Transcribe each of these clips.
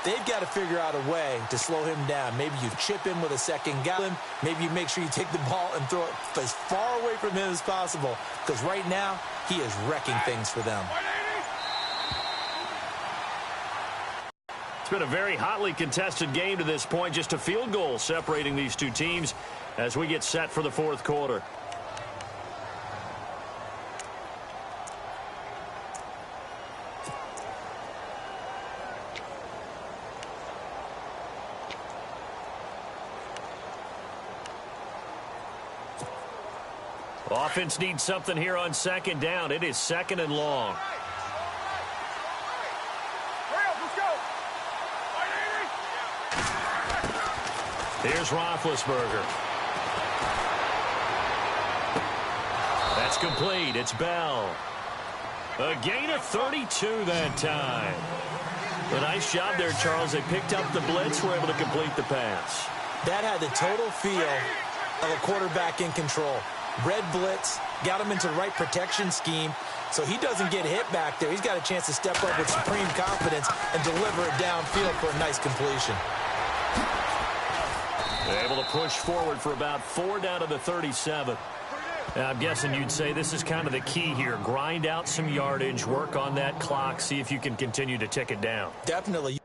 They've got to figure out a way to slow him down. Maybe you chip him with a second gallon. Maybe you make sure you take the ball and throw it as far away from him as possible, because right now he is wrecking things for them. It's been a very hotly contested game to this point. Just a field goal separating these two teams as we get set for the fourth quarter. Offense needs something here on second down. It is second and long. Here's Roethlisberger. That's complete. It's Bell. A gain of 32 that time. A nice job there, Charles. They picked up the blitz, were able to complete the pass. That had the total feel of a quarterback in control. Red blitz, got him into the right protection scheme, so he doesn't get hit back there. He's got a chance to step up with supreme confidence and deliver it downfield for a nice completion. They're able to push forward for about 4 down to the 37. Now, I'm guessing you'd say this is kind of the key here. Grind out some yardage, work on that clock, see if you can continue to tick it down. Definitely.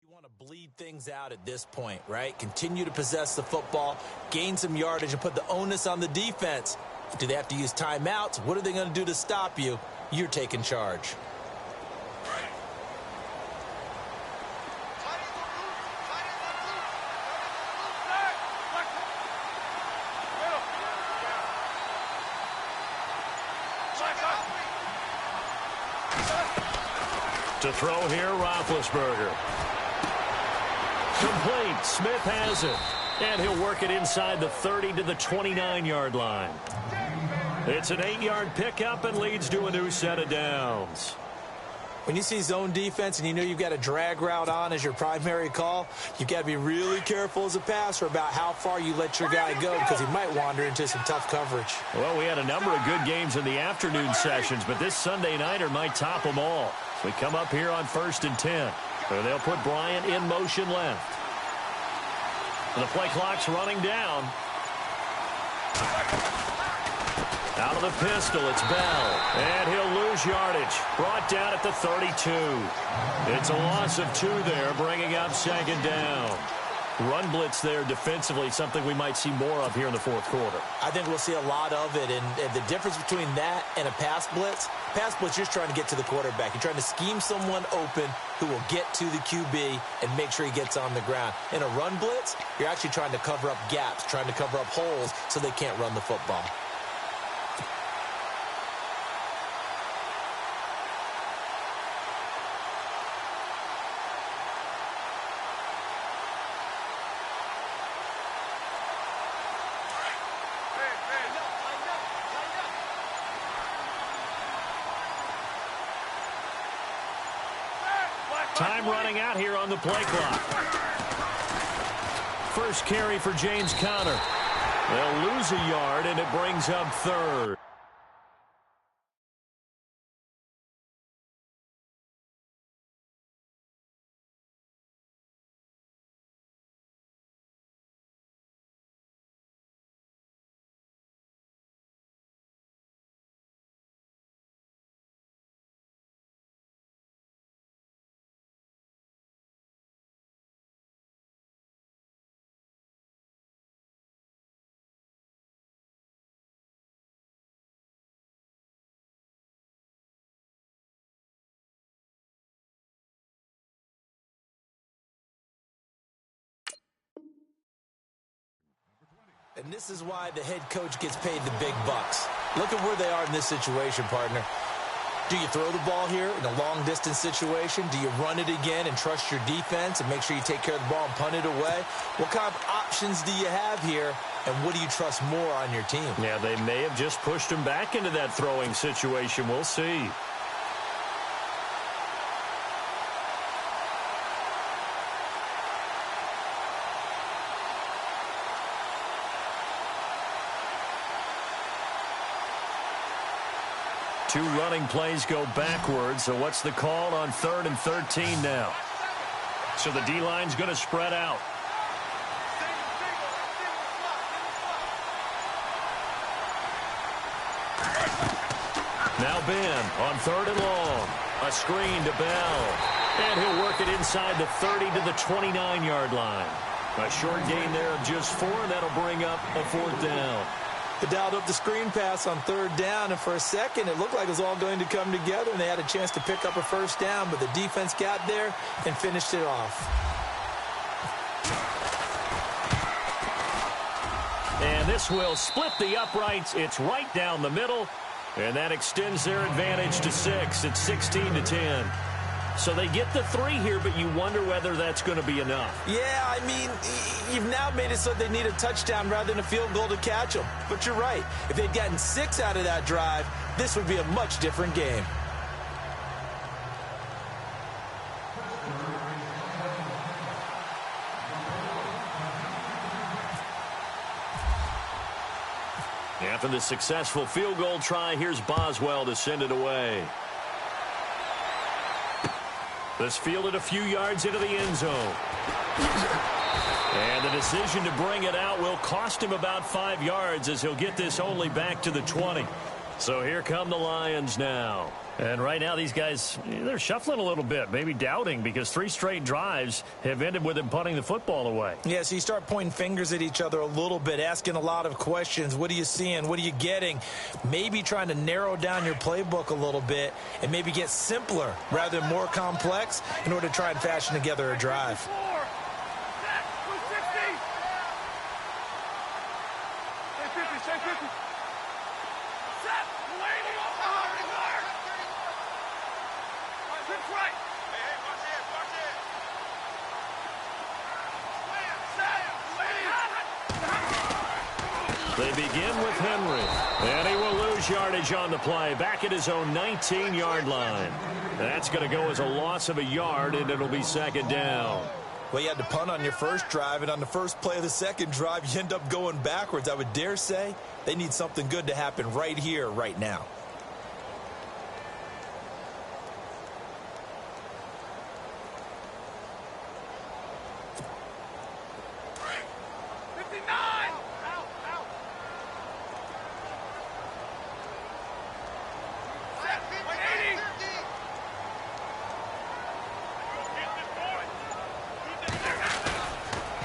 You want to bleed things out at this point, right? Continue to possess the football, gain some yardage, and put the onus on the defense. Do they have to use timeouts? What are they going to do to stop you? You're taking charge. To throw here, Roethlisberger. Complete. Smith has it. And he'll work it inside the 30 to the 29-yard line. It's an 8-yard pickup and leads to a new set of downs. When you see zone defense and you know you've got a drag route on as your primary call, you've got to be really careful as a passer about how far you let your guy go, because he might wander into some tough coverage. Well, we had a number of good games in the afternoon sessions, but this Sunday nighter might top them all. So we come up here on 1st and 10. So they'll put Bryant in motion left. And the play clock's running down. Out of the pistol, it's Bell. And he'll lose yardage. Brought down at the 32. It's a loss of 2 there, bringing up second down. Run blitz there defensively, something we might see more of here in the fourth quarter. I think we'll see a lot of it, and the difference between that and a pass blitz, you're just trying to get to the quarterback. You're trying to scheme someone open who will get to the QB and make sure he gets on the ground. In a run blitz, you're actually trying to cover up gaps, trying to cover up holes so they can't run the football. Time running out here on the play clock. First carry for James Conner. They'll lose a yard, and it brings up 3rd. And this is why the head coach gets paid the big bucks. Look at where they are in this situation, partner. Do you throw the ball here in a long-distance situation? Do you run it again and trust your defense and make sure you take care of the ball and punt it away? What kind of options do you have here, and what do you trust more on your team? Yeah, they may have just pushed him back into that throwing situation. We'll see. Two running plays go backwards, so what's the call on 3rd and 13 now? So the D-line's going to spread out. Now Ben on 3rd and long. A screen to Bell. And he'll work it inside the 30 to the 29-yard line. A short gain there of just 4, and that'll bring up a 4th down. They dialed up the screen pass on 3rd down, and for a second it looked like it was all going to come together, and they had a chance to pick up a 1st down, but the defense got there and finished it off. And this will split the uprights. It's right down the middle, and that extends their advantage to 6. It's 16-10. So they get the 3 here, but you wonder whether that's going to be enough. Yeah, I mean, you've now made it so they need a touchdown rather than a field goal to catch them. But you're right. If they'd gotten 6 out of that drive, this would be a much different game. After the successful field goal try, here's Boswell to send it away. This fielded a few yards into the end zone. And the decision to bring it out will cost him about 5 yards as he'll get this only back to the 20. So here come the Lions now. And right now these guys, they're shuffling a little bit, maybe doubting, because 3 straight drives have ended with him punting the football away. Yeah, so you start pointing fingers at each other a little bit, asking a lot of questions. What are you seeing? What are you getting? Maybe trying to narrow down your playbook a little bit and maybe get simpler rather than more complex in order to try and fashion together a drive. They begin with Henry, and he will lose yardage on the play, back at his own 19-yard line. That's going to go as a loss of a yard, and it'll be 2nd down. Well, you had to punt on your first drive, and on the first play of the second drive, you end up going backwards. I would dare say they need something good to happen right here, right now.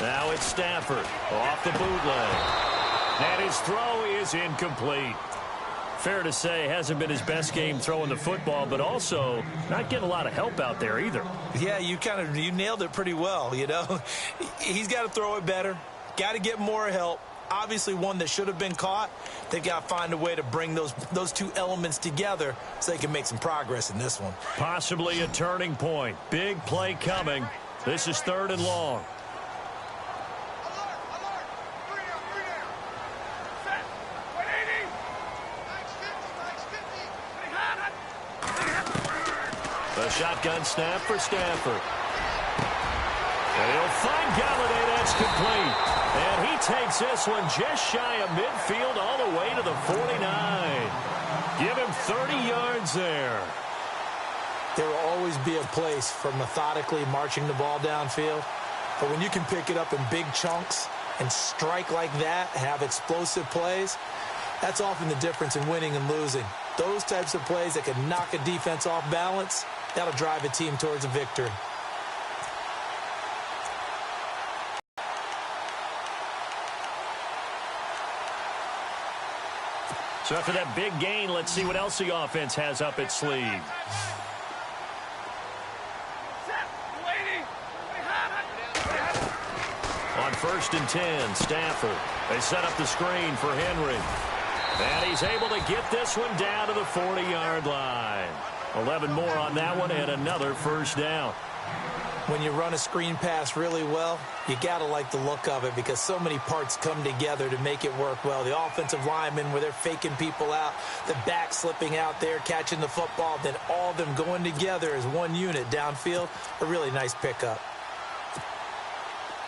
Now it's Stafford off the bootleg. And his throw is incomplete. Fair to say, hasn't been his best game throwing the football, but also not getting a lot of help out there either. Yeah, you nailed it pretty well, you know. He's got to throw it better, got to get more help. Obviously one that should have been caught. They've got to find a way to bring those 2 elements together so they can make some progress in this one. Possibly a turning point. Big play coming. This is 3rd and long. The shotgun snap for Stafford. And he'll find Galladay. That's complete. And he takes this one just shy of midfield all the way to the 49. Give him 30 yards there. There will always be a place for methodically marching the ball downfield. But when you can pick it up in big chunks and strike like that, have explosive plays, that's often the difference in winning and losing. Those types of plays that can knock a defense off balance, that'll drive a team towards a victory. So after that big gain, let's see what else the offense has up its sleeve. On 1st and 10, Stafford. They set up the screen for Henry. And he's able to get this one down to the 40-yard line. 11 more on that one and another first down. When you run a screen pass really well, you got to like the look of it because so many parts come together to make it work well. The offensive linemen, where they're faking people out, the back slipping out there, catching the football, then all of them going together as one unit downfield. A really nice pickup.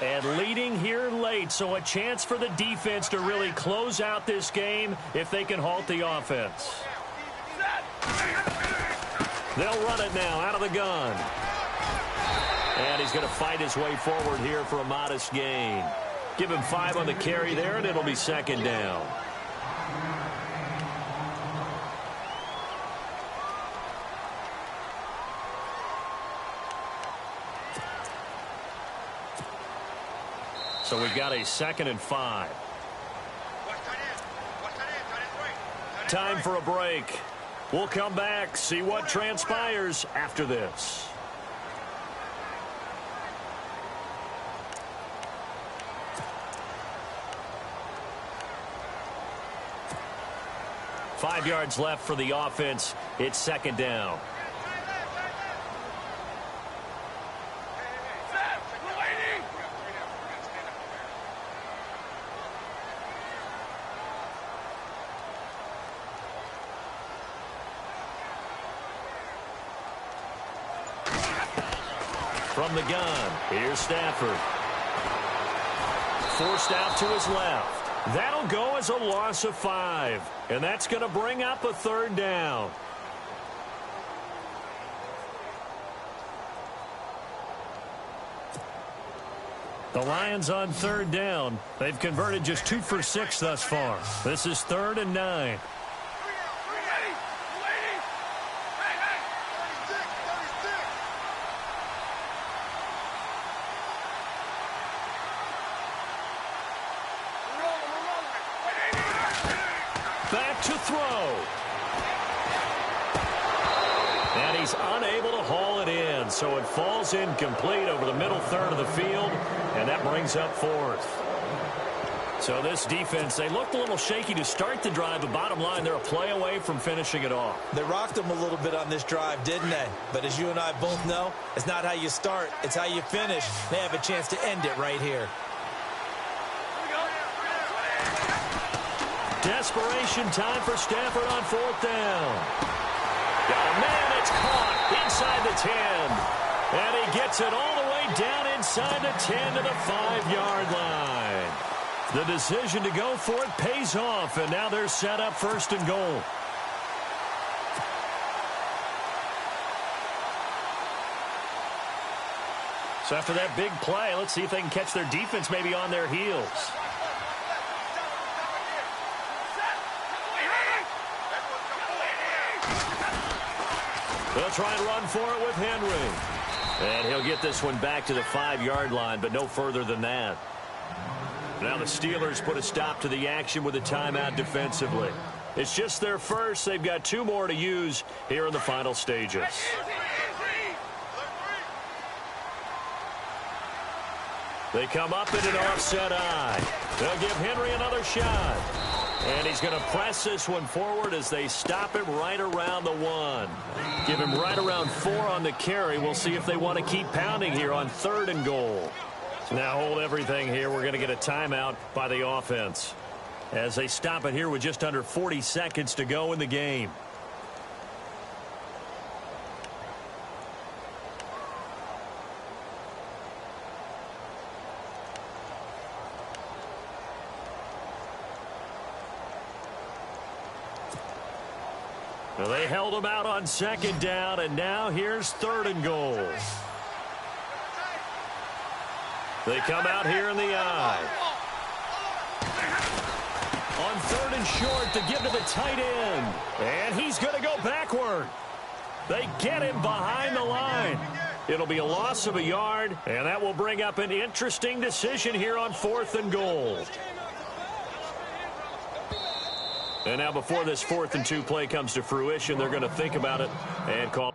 And leading here late, so a chance for the defense to really close out this game if they can halt the offense. They'll run it now out of the gun. And he's going to fight his way forward here for a modest gain. Give him 5 on the carry there, and it'll be second down. So we've got a 2nd and 5. Time for a break. We'll come back, see what transpires after this. Five yards left for the offense. It's second down. From the gun, here's Stafford. Forced out to his left. That'll go as a loss of 5. And that's going to bring up a third down. The Lions on third down. They've converted just 2 for 6 thus far. This is 3rd and 9. Back to throw. And he's unable to haul it in, so it falls incomplete over the middle third of the field, and that brings up 4th. So this defense, they looked a little shaky to start the drive, but bottom line, they're a play away from finishing it off. They rocked them a little bit on this drive, didn't they? But as you and I both know, it's not how you start, it's how you finish. They have a chance to end it right here. Desperation time for Stafford on 4th down. Got a man, it's caught inside the 10. And he gets it all the way down inside the 10 to the 5-yard line. The decision to go for it pays off, and now they're set up 1st and goal. So after that big play, let's see if they can catch their defense maybe on their heels. They'll try and run for it with Henry. And he'll get this one back to the 5-yard line, but no further than that. Now the Steelers put a stop to the action with a timeout defensively. It's just their first. They've got 2 more to use here in the final stages. They come up in an offset eye. They'll give Henry another shot. And he's going to press this one forward as they stop him right around the 1. Give him right around 4 on the carry. We'll see if they want to keep pounding here on 3rd and goal. Now hold everything here. We're going to get a timeout by the offense as they stop it here with just under 40 seconds to go in the game. Well, they held him out on 2nd down, and now here's 3rd and goal. They come out here in the eye. On 3rd and short to give to the tight end. And he's going to go backward. They get him behind the line. It'll be a loss of a yard, and that will bring up an interesting decision here on 4th and goal. And now before this 4th and 2 play comes to fruition, they're going to think about it and call.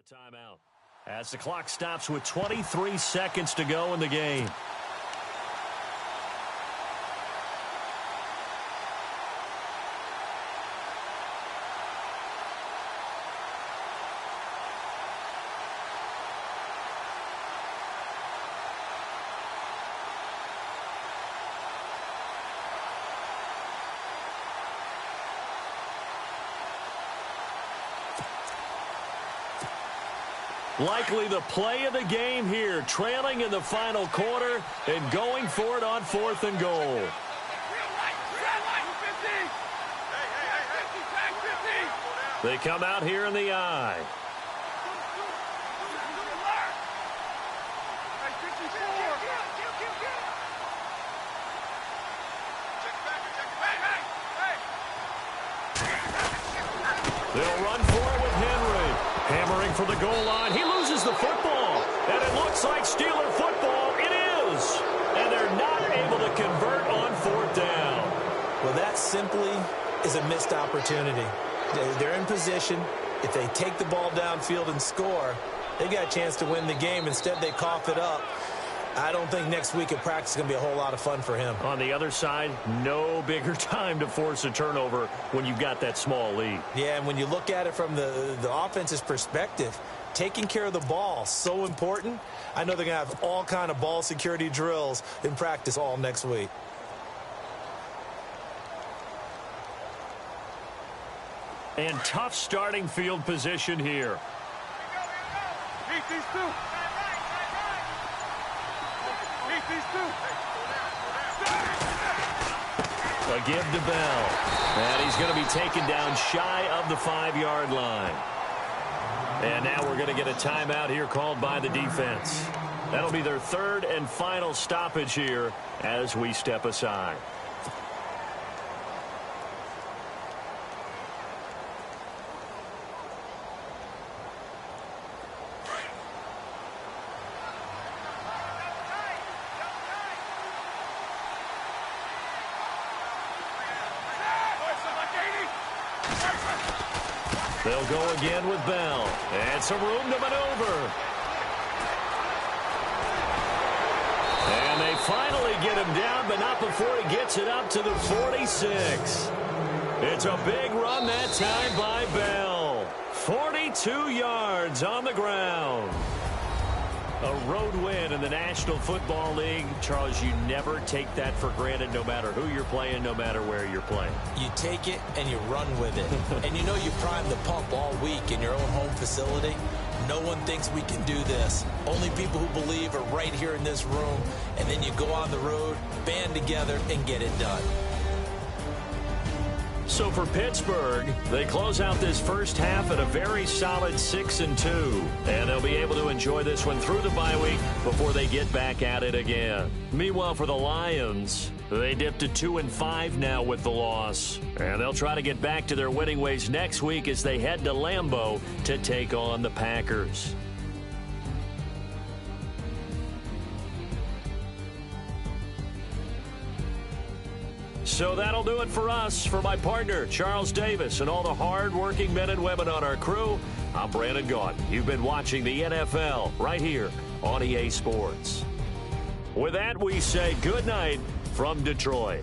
Timeout as the clock stops with 23 seconds to go in the game. Likely the play of the game here, trailing in the final quarter and going for it on 4th and goal. They come out here in the eye. They'll run for it with Henry. Hammering for the goal line. He loses the football. And it looks like Steeler football. It is. And they're not able to convert on 4th down. Well, that simply is a missed opportunity. They're in position. If they take the ball downfield and score, they got a chance to win the game. Instead, they cough it up. I don't think next week at practice is going to be a whole lot of fun for him. On the other side, no bigger time to force a turnover when you've got that small lead. Yeah, and when you look at it from the offense's perspective, taking care of the ball, so important. I know they're going to have all kind of ball security drills in practice all next week. And tough starting field position here. Beat these two. A give to Bell. And he's going to be taken down shy of the 5-yard line. And now we're going to get a timeout here called by the defense. That'll be their 3rd and final stoppage here as we step aside. They'll go again with Bell. And some room to maneuver. And they finally get him down, but not before he gets it up to the 46. It's a big run that time by Bell. 42 yards on the ground. A road win in the National Football League. Charles, you never take that for granted no matter who you're playing, no matter where you're playing. You take it and you run with it. And you know you prime the pump all week in your own home facility. No one thinks we can do this. Only people who believe are right here in this room. And then you go on the road, band together, and get it done. So for Pittsburgh, they close out this first half at a very solid 6-2. And they'll be able to enjoy this one through the bye week before they get back at it again. Meanwhile, for the Lions, they dipped to 2-5 now with the loss. And they'll try to get back to their winning ways next week as they head to Lambeau to take on the Packers. So that'll do it for us. For my partner, Charles Davis, and all the hard-working men and women on our crew, I'm Brandon Gaudin. You've been watching the NFL right here on EA Sports. With that, we say good night from Detroit.